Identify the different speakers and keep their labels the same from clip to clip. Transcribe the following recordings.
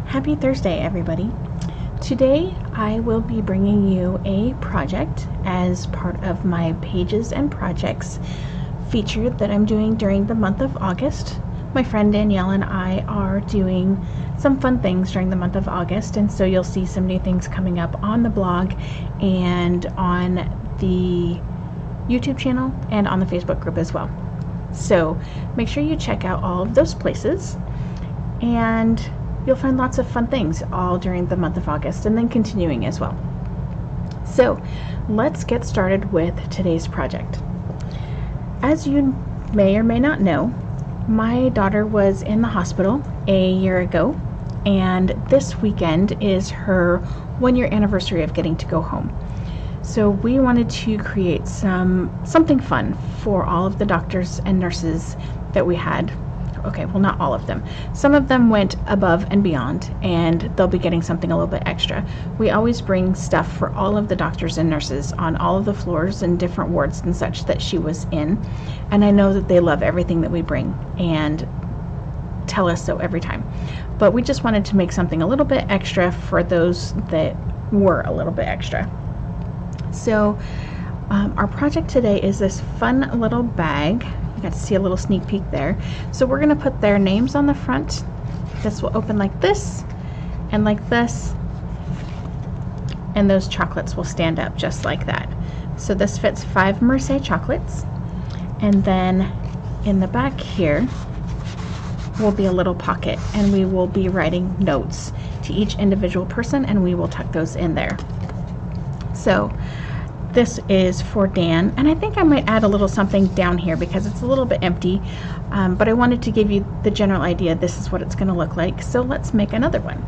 Speaker 1: Happy Thursday, everybody. Today I will be bringing you a project as part of my Pages and Projects feature that I'm doing during the month of August. My friend Danielle and I are doing some fun things during the month of August, and so you'll see some new things coming up on the blog and on the YouTube channel and on the Facebook group as well. So make sure you check out all of those places, and you'll find lots of fun things all during the month of August and then continuing as well. So let's get started with today's project. As you may or may not know, my daughter was in the hospital a year ago, and this weekend is her 1-year anniversary of getting to go home. So we wanted to create something fun for all of the doctors and nurses that we had. Okay, well, not all of them. Some of them went above and beyond, and they'll be getting something a little bit extra. We always bring stuff for all of the doctors and nurses on all of the floors and different wards and such that she was in, and I know that they love everything that we bring and tell us so every time. But we just wanted to make something a little bit extra for those that were a little bit extra. So our project today is this fun little bag. You got to see a little sneak peek there. So we're going to put their names on the front. This will open like this and like this, and those chocolates will stand up just like that. So this fits 5 Merci Chocolates, and then in the back here will be a little pocket, and we will be writing notes to each individual person, and we will tuck those in there. So this is for Dan, and I think I might add a little something down here because it's a little bit empty, but I wanted to give you the general idea. This is what it's going to look like. So let's make another one.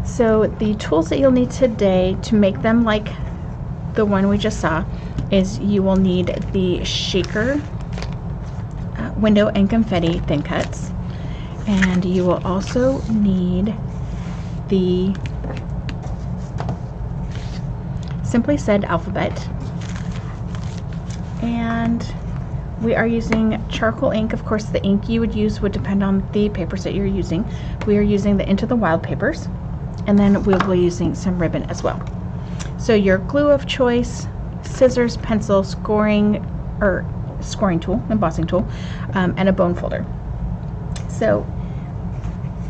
Speaker 1: So the tools that you'll need today to make them like the one we just saw is you will need the shaker, window and confetti thin cuts, and you will also need the Simply Said alphabet, and we are using charcoal ink. Of course, the ink you would use would depend on the papers that you're using. We are using the Into the Wild papers, and then we'll be using some ribbon as well. So your glue of choice, scissors, pencil, scoring tool, embossing tool, and a bone folder. So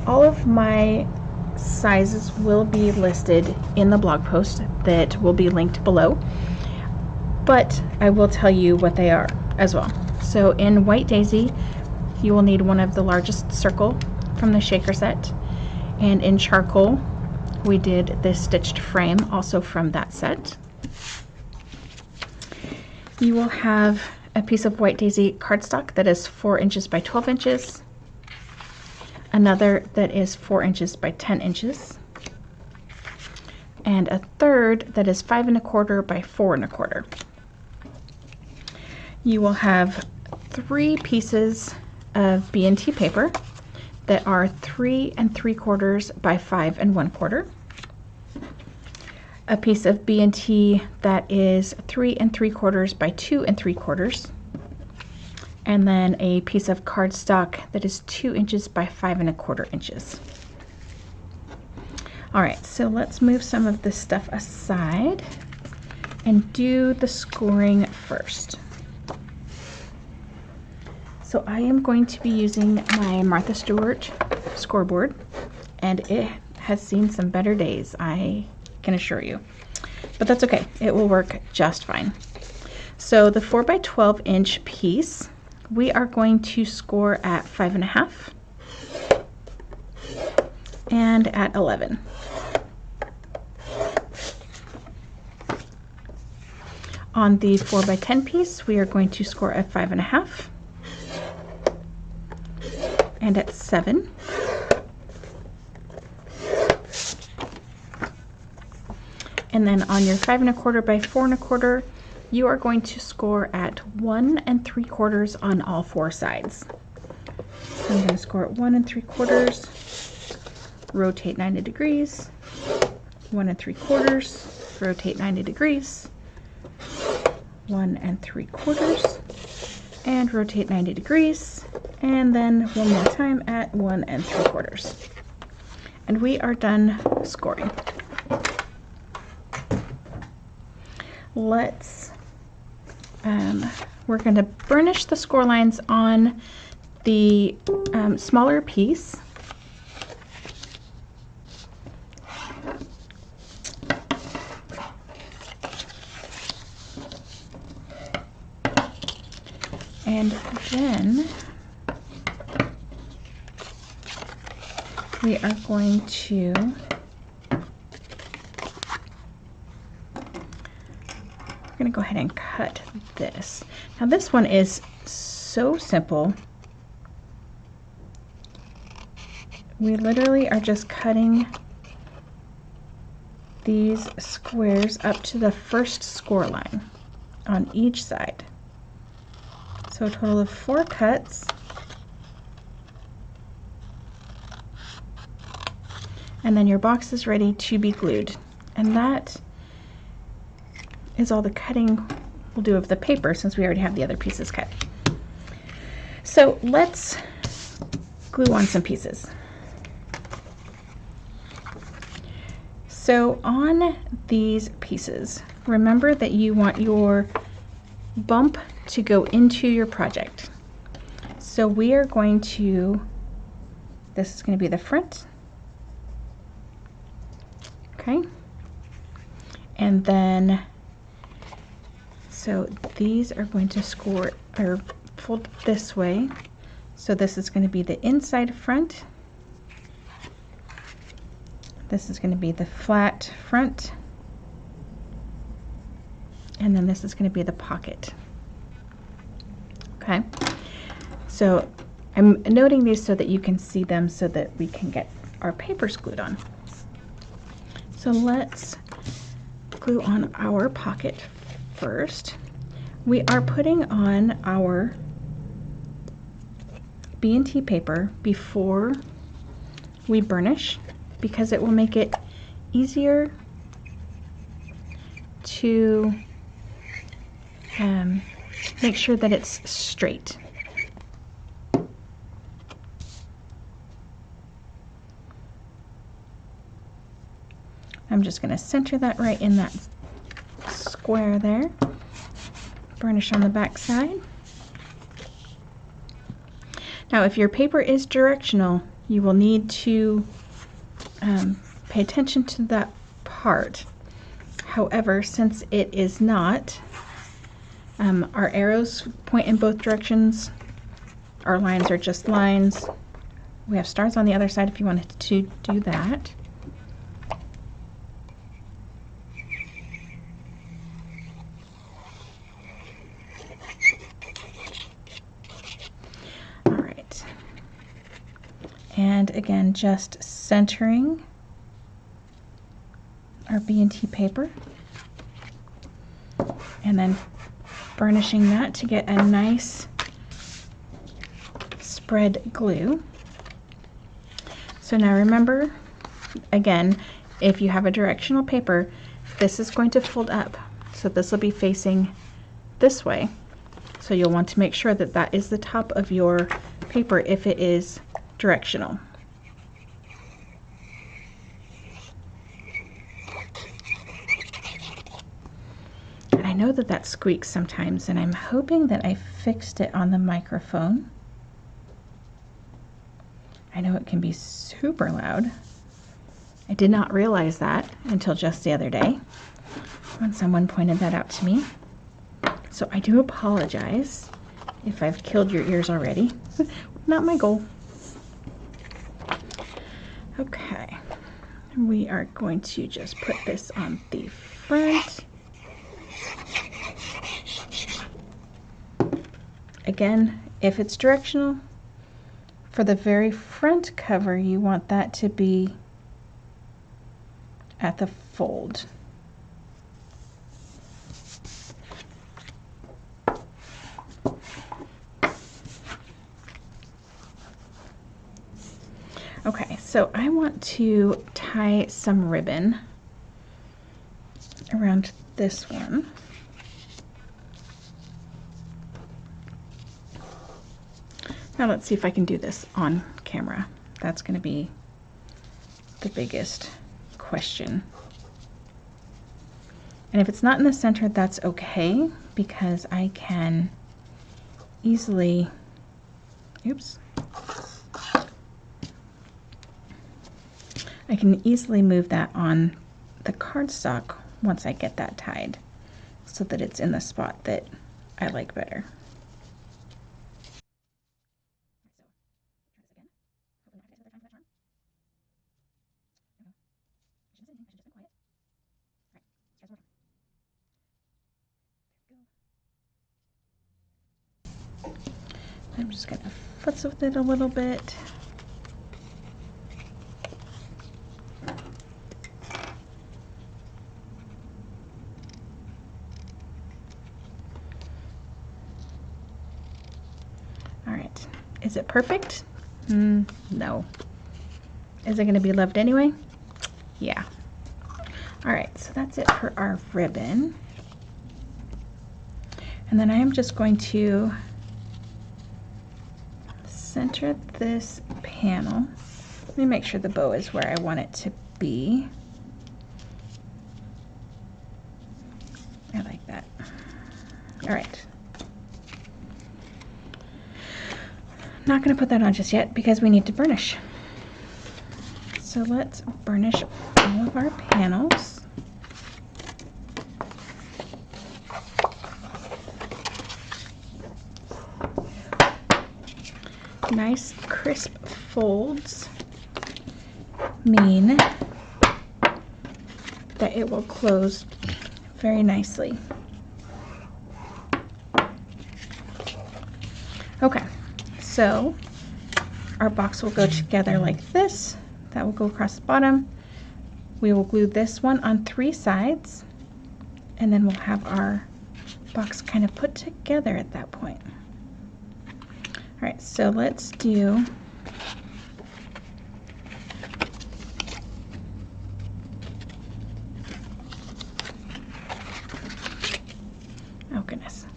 Speaker 1: all of my sizes will be listed in the blog post that will be linked below, but I will tell you what they are as well. So in White Daisy, you will need one of the largest circle from the shaker set, and in charcoal we did this stitched frame also from that set. You will have a piece of White Daisy cardstock that is 4 inches by 12 inches, another that is 4 inches by 10 inches, and a third that is 5 1/4 by 4 1/4. You will have 3 pieces of B&T paper that are 3 3/4 by 5 1/4, a piece of B&T that is 3 3/4 by 2 3/4, and then a piece of cardstock that is 2 inches by 5 1/4 inches. All right, so let's move some of this stuff aside and do the scoring first. So I am going to be using my Martha Stewart scoreboard, and it has seen some better days, I can assure you. But that's okay, it will work just fine. So the 4 by 12 inch piece, we are going to score at 5 1/2 and at 11. On the 4 by 10 piece, we are going to score at 5 1/2 and at 7. And then on your 5 1/4 by 4 1/4, you are going to score at 1 3/4 on all 4 sides. So I'm going to score at 1 3/4, rotate 90 degrees, 1 3/4, rotate 90 degrees, 1 3/4, and rotate 90 degrees, and then one more time at 1 3/4. and we are done scoring. Let's, we're going to burnish the score lines on the smaller piece. And then we are going to go ahead and cut this. Now this one is so simple. We literally are just cutting these squares up to the first score line on each side. So a total of 4 cuts. And then your box is ready to be glued. And that is all the cutting we'll do of the paper, since we already have the other pieces cut. So let's glue on some pieces. So on these pieces, remember that you want your bump to go into your project. So we are going to, this is going to be the front. Okay. And then, so these are going to score or fold this way. So this is going to be the inside front. This is going to be the flat front. And then this is going to be the pocket. Okay. So I'm noting these so that you can see them, so that we can get our papers glued on. So let's glue on our pocket first. We are putting on our B&T paper before we burnish, because it will make it easier to make sure that it's straight. I'm just going to center that right in that square there. Burnish on the back side. Now, if your paper is directional, you will need to pay attention to that part. However, since it is not, our arrows point in both directions. Our lines are just lines. We have stars on the other side if you wanted to do that. And again, just centering our B&T paper and then burnishing that to get a nice spread glue. So now remember, again, if you have a directional paper, this is going to fold up. So this will be facing this way. So you'll want to make sure that that is the top of your paper if it is directional. And I know that that squeaks sometimes, and I'm hoping that I fixed it on the microphone. I know it can be super loud. I did not realize that until just the other day when someone pointed that out to me. So I do apologize if I've killed your ears already. Not my goal. Okay, we are going to just put this on the front. Again, if it's directional, for the very front cover, you want that to be at the fold. Okay, so I want to tie some ribbon around this one. Now let's see if I can do this on camera. That's going to be the biggest question. And if it's not in the center, that's okay, because I can easily, oops, I can easily move that on the cardstock once I get that tied so that it's in the spot that I like better. I'm just going to futz with it a little bit. All right, is it perfect? No. Is it going to be loved anyway? Yeah. All right, so that's it for our ribbon. And then I am just going to center this panel. Let me make sure the bow is where I want it to be. I like that. All right. Not going to put that on just yet because we need to burnish. So let's burnish all of our panels. Nice crisp folds mean that it will close very nicely. Okay, so our box will go together like this. That will go across the bottom. We will glue this one on 3 sides, and then we'll have our box kind of put together at that point. All right, so let's do oh goodness.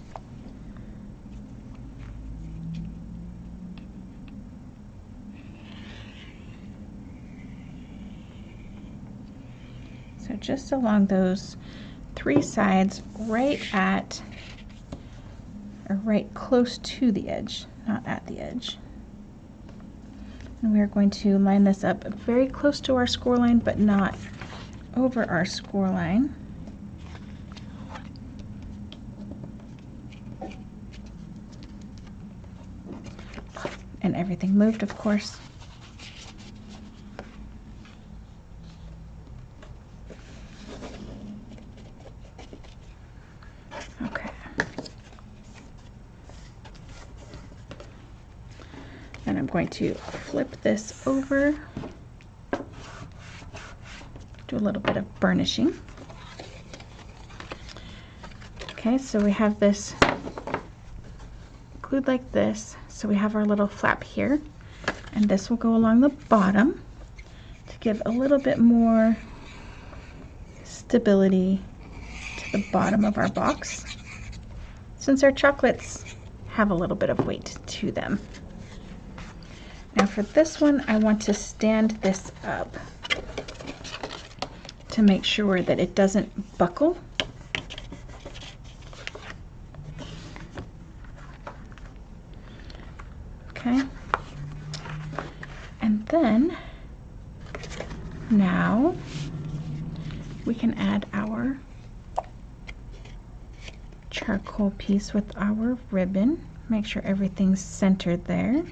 Speaker 1: So just along those 3 sides, right at or right close to the edge, not at the edge. And we are going to line this up very close to our score line, but not over our score line. And everything moved, of course. Okay. And I'm going to flip this over, do a little bit of burnishing. Okay, so we have this glued like this. So we have our little flap here, and this will go along the bottom to give a little bit more stability to the bottom of our box, since our chocolates have a little bit of weight to them. Now for this one, I want to stand this up to make sure that it doesn't buckle. Okay. And then now we can add our charcoal piece with our ribbon. Make sure everything's centered there.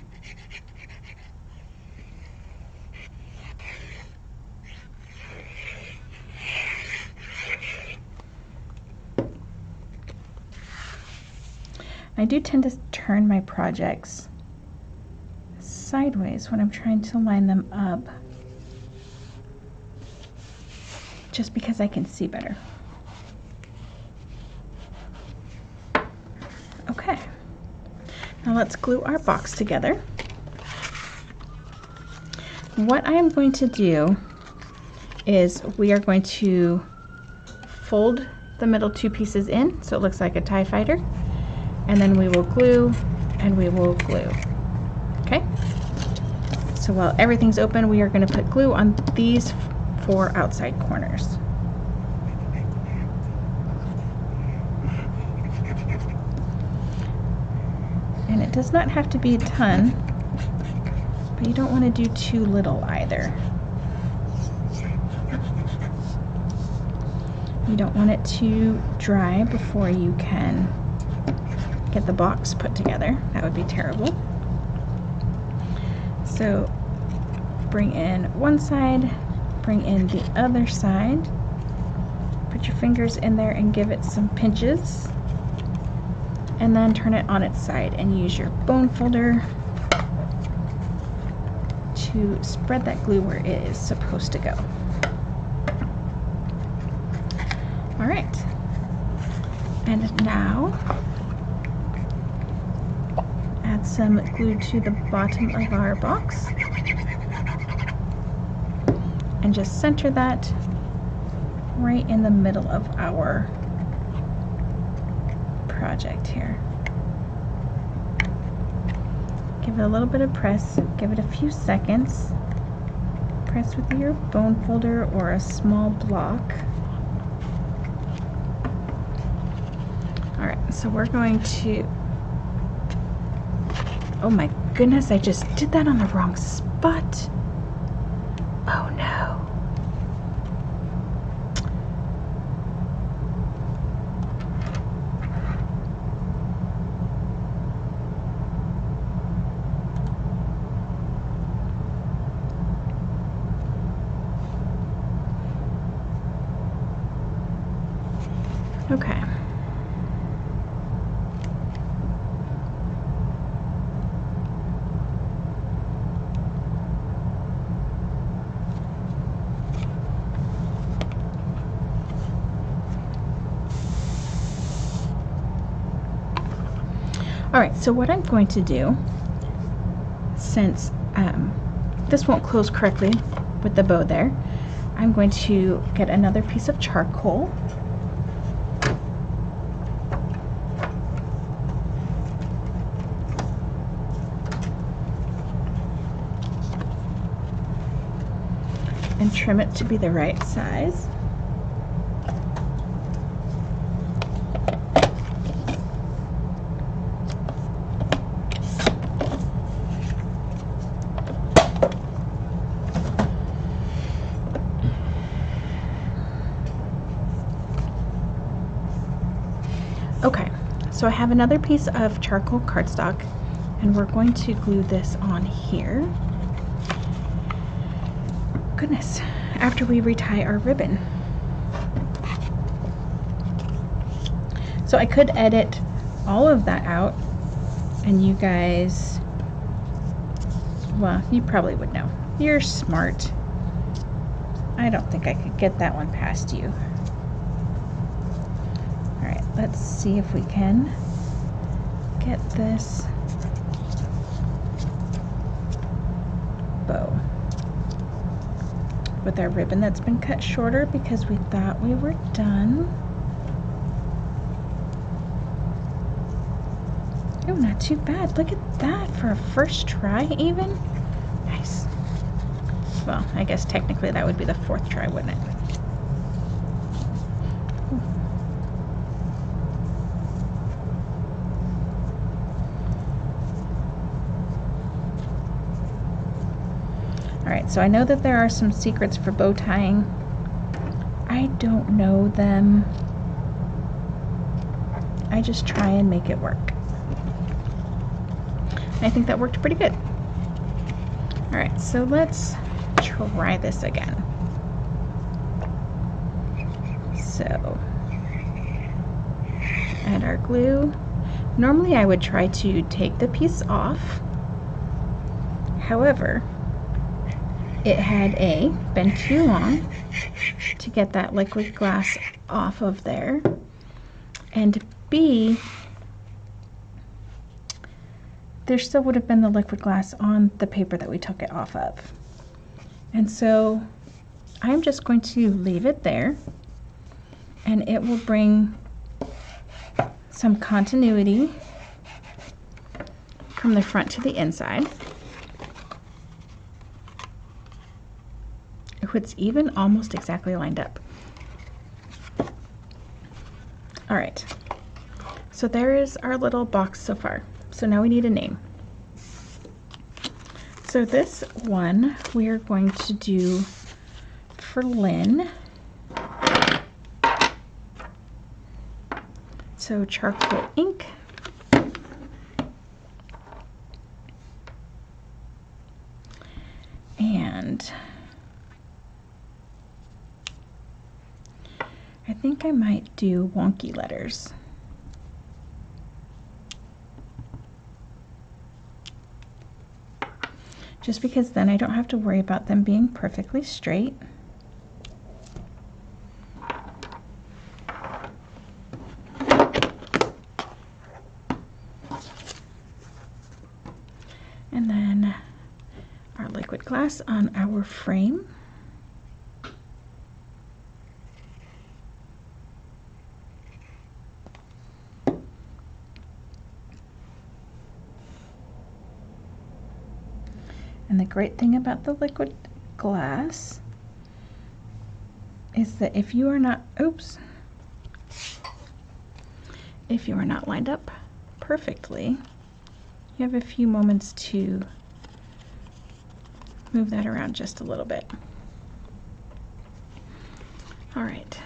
Speaker 1: I do tend to turn my projects sideways when I'm trying to line them up, just because I can see better. Okay, now let's glue our box together. What I am going to do is we are going to fold the middle 2 pieces in so it looks like a TIE fighter, and then we will glue and we will glue. Okay, So while everything's open, we are going to put glue on these 4 outside corners. And it does not have to be a ton, but you don't want to do too little either. You don't want it to dry before you can get the box put together. That would be terrible. So bring in one side, bring in the other side, put your fingers in there and give it some pinches, and then turn it on its side and use your bone folder to spread that glue where it is supposed to go. All right, and now add some glue to the bottom of our box and just center that right in the middle of our project here. Give it a little bit of press, give it a few seconds. Press with your bone folder or a small block. All right, so we're going to, oh my goodness, I just did that on the wrong spot. Oh no. Okay. All right, so what I'm going to do, since this won't close correctly with the bow there, I'm going to get another piece of charcoal. And trim it to be the right size. Okay, so I have another piece of charcoal cardstock, and we're going to glue this on here. Goodness, after we retie our ribbon. So I could edit all of that out, and you guys, well, you probably would know. You're smart. I don't think I could get that one past you. All right, let's see if we can get this bow with our ribbon that's been cut shorter because we thought we were done. Oh, not too bad. Look at that for a first try even. Nice. Well, I guess technically that would be the 4th try, wouldn't it? Alright, so I know that there are some secrets for bow tying. I don't know them. I just try and make it work. I think that worked pretty good. Alright, so let's try this again. So, add our glue. Normally I would try to take the piece off. However, it had A, been too long to get that liquid glass off of there, and B, there still would have been the liquid glass on the paper that we took it off of. And so I'm just going to leave it there, and it will bring some continuity from the front to the inside. it's even almost exactly lined up. All right, so there is our little box so far. So now we need a name. So this one we are going to do for Lynn. So charcoal ink. And I think I might do wonky letters. Just because then I don't have to worry about them being perfectly straight. And then our liquid glass on our frame. And the great thing about the liquid glass is that if you are not, if you are not lined up perfectly, you have a few moments to move that around just a little bit. All right,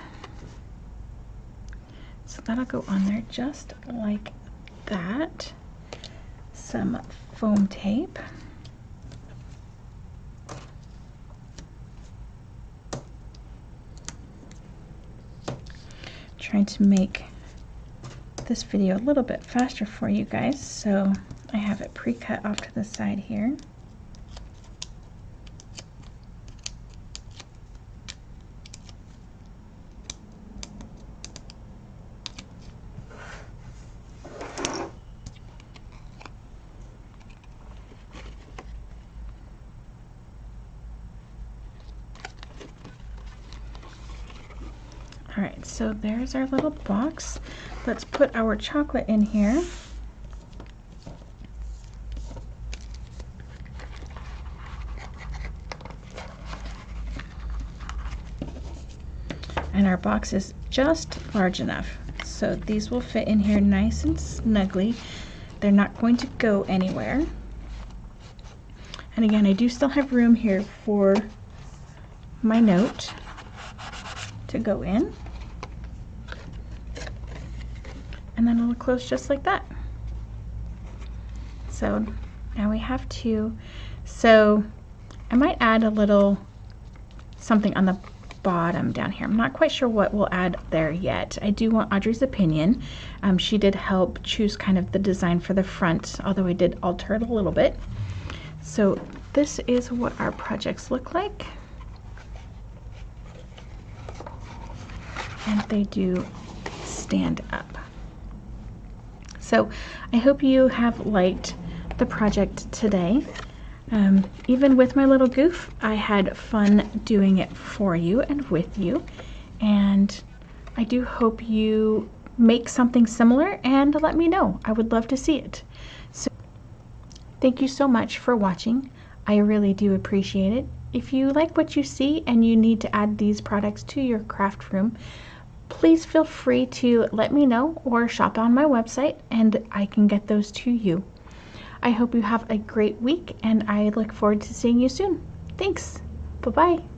Speaker 1: so that'll go on there just like that. Some foam tape. Trying to make this video a little bit faster for you guys, so I have it pre-cut off to the side here. All right, so there's our little box. Let's put our chocolate in here. And our box is just large enough. So these will fit in here nice and snugly. They're not going to go anywhere. And again, I do still have room here for my note to go in. And then it'll close just like that. So now we have two. So I might add a little something on the bottom down here. I'm not quite sure what we'll add there yet. I do want Audrey's opinion. She did help choose kind of the design for the front, although I did alter it a little bit. So this is what our projects look like. And they do stand up. So I hope you have liked the project today. Even with my little goof, I had fun doing it for you and with you. And I do hope you make something similar and let me know. I would love to see it. So thank you so much for watching. I really do appreciate it. If you like what you see and you need to add these products to your craft room, please feel free to let me know or shop on my website and I can get those to you. I hope you have a great week and I look forward to seeing you soon. Thanks. Bye-bye.